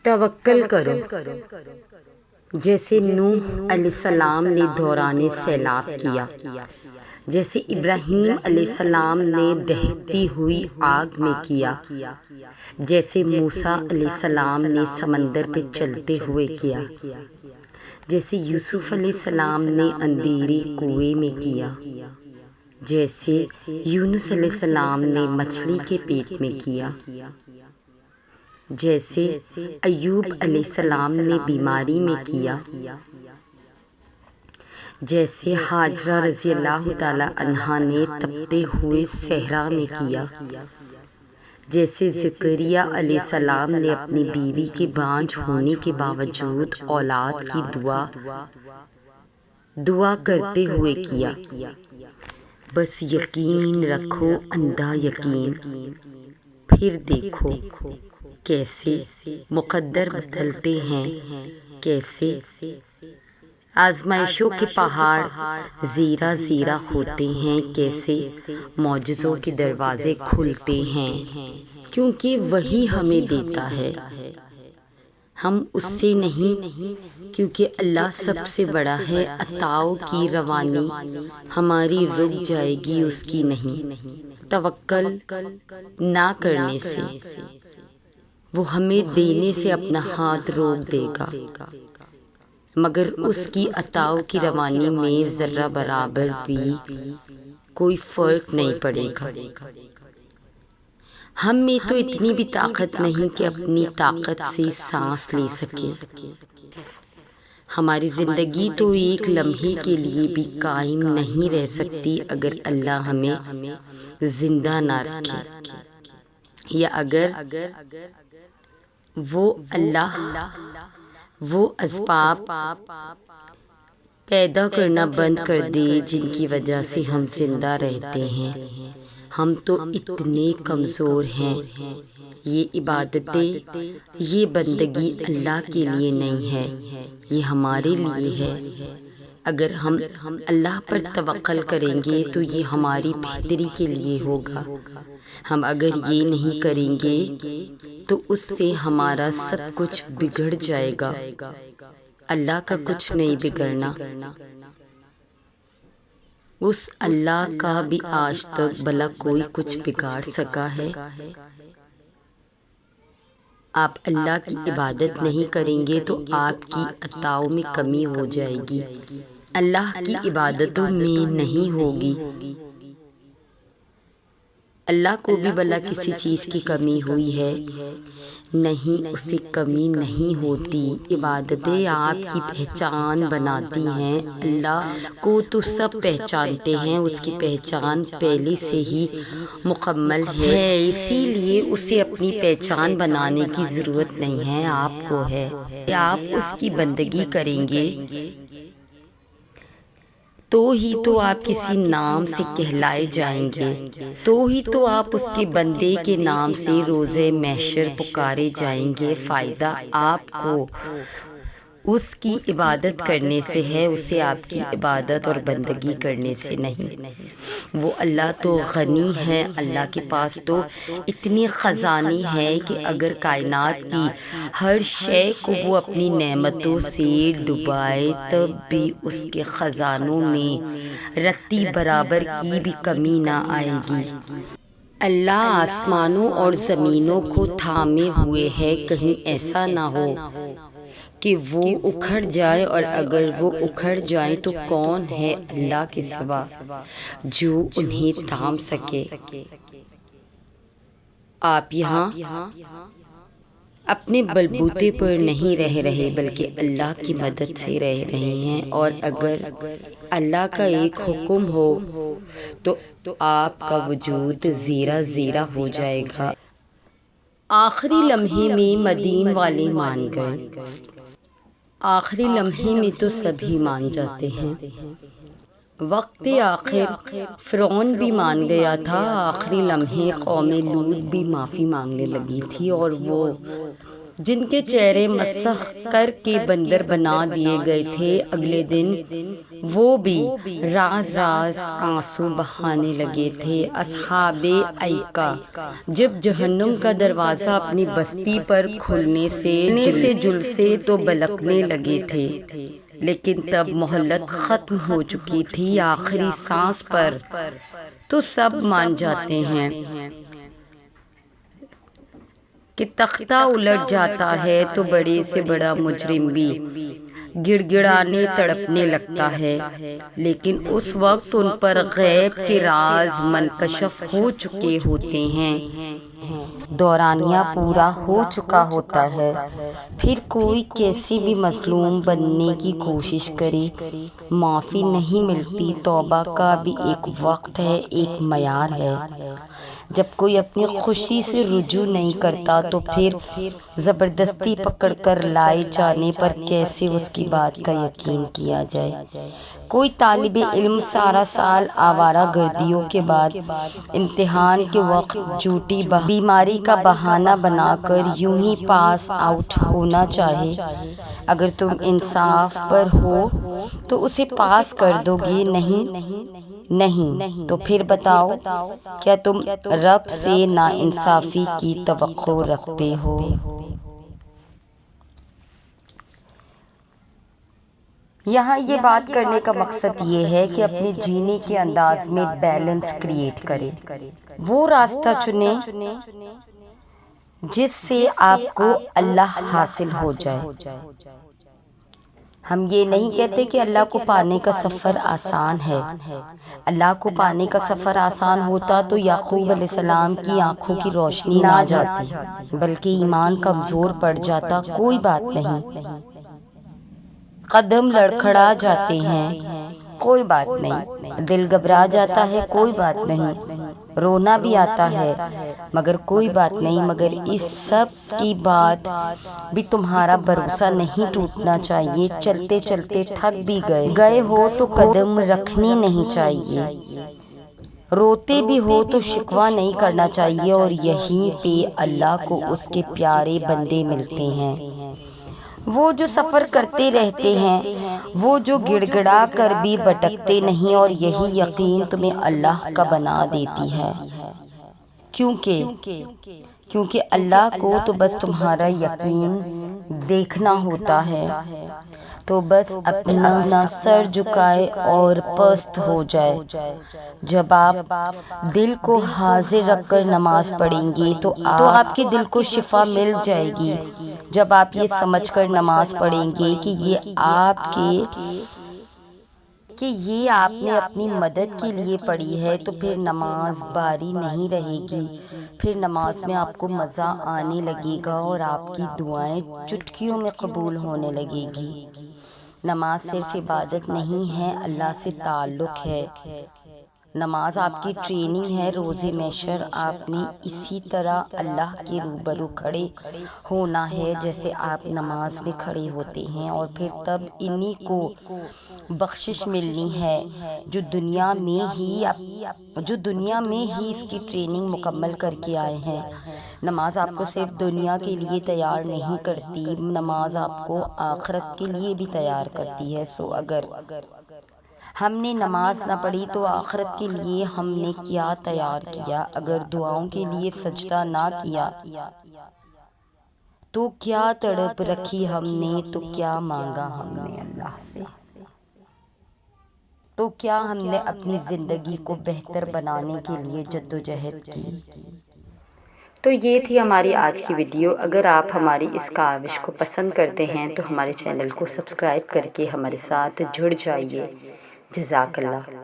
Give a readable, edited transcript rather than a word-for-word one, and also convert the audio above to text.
توکل کرو جیسے نوح علیہ السلام نے دوران سیلاب کیا، جیسے ابراہیم علیہ السلام نے دہتی ہوئی آگ میں کیا، جیسے موسیٰ علیہ السلام نے سمندر پہ چلتے ہوئے کیا، جیسے یوسف علیہ السلام نے اندھیرے کنویں میں کیا، جیسے یونس علیہ السلام نے مچھلی کے پیٹ میں کیا، جیسے ایوب علیہ السلام نے بیماری میں کیا، جیسے ہاجرہ رضی اللہ تعالی عنہا نے تپتے ہوئے صحرا میں کیا، جیسے زکریا علیہ السلام نے اپنی بیوی کے بانجھ ہونے کے باوجود اولاد کی دعا کرتے ہوئے کیا۔ بس یقین رکھو، اندھا یقین، پھر دیکھو کیسے مقدر بدلتے ہیں، کیسے آزمائشوں کے پہاڑ زیرہ زیرہ ہوتے ہیں، کیسے معجزوں کے دروازے کھلتے ہیں، کیونکہ وہی ہمیں دیتا ہے، ہم اس سے نہیں، کیونکہ اللہ سب سے بڑا ہے۔ عطاؤں کی روانی ہماری رک جائے گی، اس کی نہیں۔ توکل نہ کرنے سے وہ ہمیں دینے سے اپنا ہاتھ روک دے گا، مگر اس کی عطاؤں کی روانی میں ذرہ برابر بھی کوئی فرق نہیں پڑے گا۔ ہم میں تو اتنی بھی طاقت نہیں کہ اپنی طاقت سے سانس لے سکیں۔ ہماری زندگی تو ایک لمحے کے لیے بھی قائم نہیں رہ سکتی اگر اللہ ہمیں زندہ نہ رکھے، یا اگر وہ اسباب پیدا کرنا بند کر دے جن کی وجہ سے ہم زندہ رہتے ہیں۔ ہم تو اتنے کمزور ہیں، یہ عبادتیں، یہ بندگی اللہ کے لیے نہیں ہے، یہ ہمارے لیے ہے۔ اگر ہم اللہ پر توکل کریں گے تو یہ ہماری بہتری کے لیے ہوگا، ہم اگر یہ نہیں کریں گے تو اس سے ہمارا سب کچھ بگڑ جائے گا۔ اللہ کا کچھ نہیں بگڑنا، اس اللہ کا بھی آج تک بھلا کوئی کچھ بگاڑ سکا ہے؟ آپ اللہ کی عبادت نہیں کریں گے تو آپ کی عطاؤں میں کمی ہو جائے گی، اللہ کی عبادتوں میں نہیں ہوگی۔ اللہ کو بھی بھلا کسی چیز کی کمی ہوئی ہے؟ نہیں، اسے کمی نہیں ہوتی۔ عبادتیں آپ کی پہچان بناتی ہیں۔ اللہ کو تو سب پہچانتے ہیں، اس کی پہچان پہلے سے ہی مکمل ہے، اسی لیے اسے اپنی پہچان بنانے کی ضرورت نہیں ہے، آپ کو ہے۔ آپ اس کی بندگی کریں گے تو ہی تو آپ کسی نام سے کہلائے جائیں گے، تو ہی تو آپ اس کے بندے کے نام سے روز محشر پکارے جائیں گے۔ فائدہ آپ کو اس کی عبادت کرنے سے ہے، اسے آپ کی عبادت اور بندگی کرنے سے نہیں۔ وہ اللہ تو غنی ہے، اللہ کے پاس تو اتنی خزانے ہیں کہ اگر کائنات کی ہر شے کو وہ اپنی نعمتوں سے ڈبائے تب بھی اس کے خزانوں میں رتی برابر کی بھی کمی نہ آئے گی۔ اللہ آسمانوں اور زمینوں کو تھامے ہوئے ہے، کہیں ایسا نہ ہو کہ وہ اکھڑ جائے، اور اگر وہ اکھڑ جائیں تو کون ہے اللہ کے سوا جو انہیں تھام سکے۔ آپ یہاں اپنے بلبوتے پر نہیں رہ رہے بلکہ اللہ کی مدد سے رہ رہے ہیں، اور اگر اللہ کا ایک حکم ہو تو آپ کا وجود زیرہ زیرہ ہو جائے گا۔ آخری لمحے میں مدین والے مان گئے۔ آخری لمحے میں تو سبھی مان جاتے ہیں۔ وقت آخر فرعون بھی مان گیا تھا، آخری لمحے قوم لوط بھی معافی مانگنے لگی تھی، اور وہ جن کے چہرے مسخ کر کے بندر بنا دیے گئے تھے، اگلے دن وہ بھی راز راز آنسو بہانے لگے تھے۔ اصحاب ایکا جب جہنم کا دروازہ اپنی بستی پر کھلنے سے جلسے تو بلکنے لگے تھے، لیکن تب مہلت ختم ہو چکی تھی آخری سانس پر۔ تو سب مان جاتے ہیں کہ تختہ الٹ جاتا ہے تو بڑے سے بڑا مجرم بھی گڑ گڑانے تڑپنے لگتا ہے، لیکن اس وقت ان پر غیب کے راز منکشف ہو چکے ہوتے ہیں، دورانیہ پورا ہو چکا ہوتا ہے۔ پھر کوئی کیسی بھی مظلوم بننے کی کوشش کرے، معافی نہیں ملتی۔ توبہ کا بھی ایک وقت ہے، ایک معیار ہے۔ جب کوئی اپنی خوشی سے رجوع نہیں کرتا تو پھر زبردستی پکڑ کر لائے جانے پر کیسے اس کی بات کا یقین کیا جائے؟ کوئی طالب علم سارا سال آوارہ گردیوں کے بعد امتحان کے وقت جھوٹی بیماری کا بہانہ بنا کر یوں ہی پاس آؤٹ ہونا چاہے، اگر تم انصاف پر ہو تو اسے پاس کر دو گے؟ نہیں تو پھر بتاؤ، کیا تم رب سے ناانصافی کی توقع رکھتے ہو؟ یہاں یہ بات کرنے کا مقصد یہ ہے کہ اپنے جینے کے انداز میں بیلنس کریٹ کریں، وہ راستہ چنیں جس سے آپ کو اللہ حاصل ہو جائے۔ ہم یہ نہیں کہتے کہ اللہ کو پانے کا سفر آسان ہے۔ اللہ کو پانے کا سفر آسان ہوتا تو یعقوب علیہ السلام کی آنکھوں کی روشنی نہ جاتی، بلکہ ایمان کمزور پڑ جاتا۔ کوئی بات نہیں، قدم لڑکھڑا جاتے ہیں، کوئی بات نہیں، دل گھبرا جاتا ہے، کوئی بات نہیں، رونا بھی آتا ہے، مگر کوئی بات نہیں۔ مگر اس سب کی بعد بھی تمہارا بھروسہ نہیں ٹوٹنا چاہیے۔ چلتے چلتے تھک بھی گئے ہو تو قدم رکھنی نہیں چاہیے، روتے بھی ہو تو شکوہ نہیں کرنا چاہیے، اور یہیں پہ اللہ کو اس کے پیارے بندے ملتے ہیں، وہ جو سفر کرتے رہتے ہیں، وہ جو گڑ گڑا کر بھی بھٹکتے نہیں، اور یہی یقین تمہیں اللہ کا بنا دیتی ہے، کیونکہ اللہ کو تو بس تمہارا یقین دیکھنا ہوتا ہے، تو بس اپنا سر جھکائے اور پست ہو جائے۔ جب آپ دل کو حاضر رکھ کر نماز پڑھیں گے تو آپ کے دل کو شفا مل جائے گی۔ جب آپ یہ سمجھ کر نماز پڑھیں گے کہ یہ آپ نے اپنی مدد کے لیے پڑھی ہے، تو پھر نماز باری نہیں رہے گی، پھر نماز میں آپ کو مزہ آنے لگے گا اور آپ کی دعائیں چٹکیوں میں قبول ہونے لگے گی۔ نماز صرف عبادت نہیں ہے، اللہ سے تعلق ہے۔ نماز آپ کی ٹریننگ ہے۔ روز محشر آپ نے اسی طرح اللہ کے روبرو کھڑے ہونا ہے جیسے آپ نماز میں کھڑے ہوتے ہیں، اور پھر تب انہی کو بخشش ملنی ہے جو دنیا میں ہی اس کی ٹریننگ مکمل کر کے آئے ہیں۔ نماز آپ کو صرف دنیا کے لیے تیار نہیں کرتی، نماز آپ کو آخرت کے لیے بھی تیار کرتی ہے۔ سو اگر ہم نے نماز نہ پڑھی تو آخرت کے لیے ہم نے کیا تیار کیا؟ اگر دعاؤں کے لیے سجدہ نہ کیا تو کیا تڑپ رکھی ہم نے؟ تو کیا مانگا ہم نے اللہ سے؟ تو کیا ہم نے اپنی زندگی کو بہتر بنانے کے لیے جدوجہد کی؟ تو یہ تھی ہماری آج کی ویڈیو۔ اگر آپ ہماری اس کاوش کو پسند کرتے ہیں تو ہمارے چینل کو سبسکرائب کر کے ہمارے ساتھ جڑ جائیے۔ جزاک اللہ۔